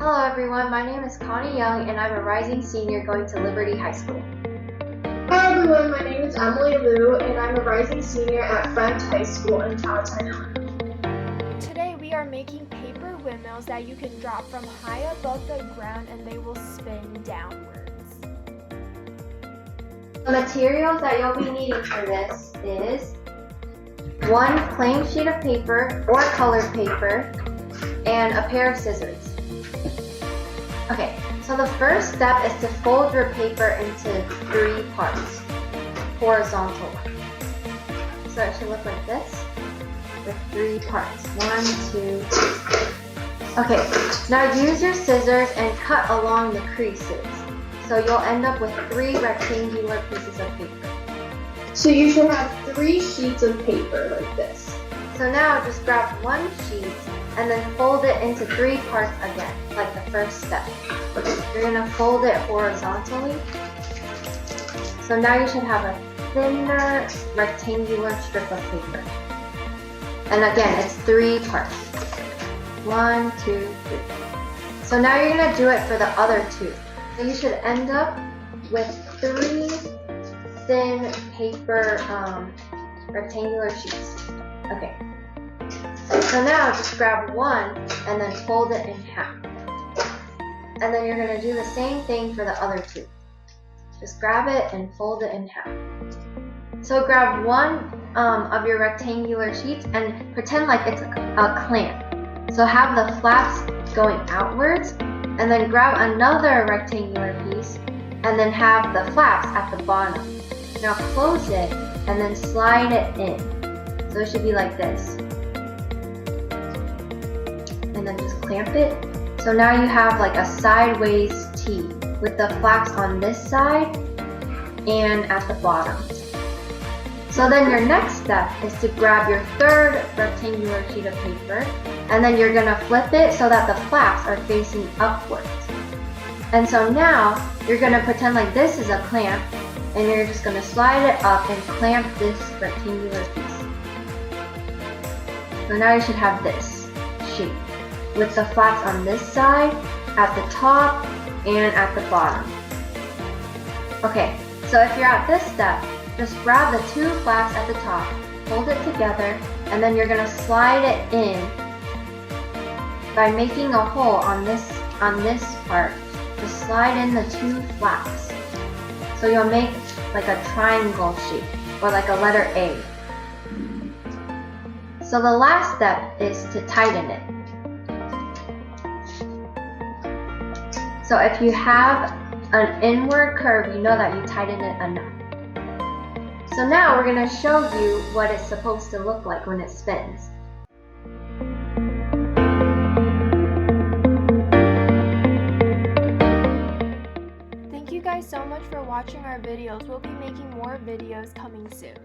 Hello everyone, my name is Connie Young and I'm a rising senior going to Liberty High School. Hi everyone, my name is Emily Liu and I'm a rising senior at French High School in Palatine, Illinois. Today we are making paper windmills that you can drop from high above the ground and they will spin downwards. The materials that you'll be needing for this is one plain sheet of paper or colored paper and a pair of scissors. Okay, so the first step is to fold your paper into 3 parts, horizontal. So it should look like this, with 3 parts. 1, 2, 3. Okay, now use your scissors and cut along the creases. So you'll end up with 3 rectangular pieces of paper. So you should have 3 sheets of paper like this. So now just grab one sheet and then fold it into 3 parts again, like the first step. You're going to fold it horizontally. So now you should have a thinner rectangular strip of paper. And again, it's 3 parts. 1, 2, 3. So now you're going to do it for the other 2. So you should end up with 3 thin paper rectangular sheets. Okay. So now just grab one and then fold it in half. And then you're going to do the same thing for the other 2. Just grab it and fold it in half. So grab one of your rectangular sheets and pretend like it's a clamp. So have the flaps going outwards and then grab another rectangular piece and then have the flaps at the bottom. Now close it and then slide it in. So it should be like this. And then just clamp it. So now you have like a sideways T with the flaps on this side and at the bottom. So then your next step is to grab your 3rd rectangular sheet of paper and then you're gonna flip it so that the flaps are facing upwards. And so now you're gonna pretend like this is a clamp and you're just gonna slide it up and clamp this rectangular piece. So now you should have this shape with the flaps on this side, at the top, and at the bottom. Okay, so if you're at this step, just grab the 2 flaps at the top, hold it together, and then you're going to slide it in by making a hole on this part. Just slide in the 2 flaps. So you'll make like a triangle shape, or like a letter A. So the last step is to tighten it. So if you have an inward curve, you know that you tighten it enough. So now we're going to show you what it's supposed to look like when it spins. Thank you guys so much for watching our videos. We'll be making more videos coming soon.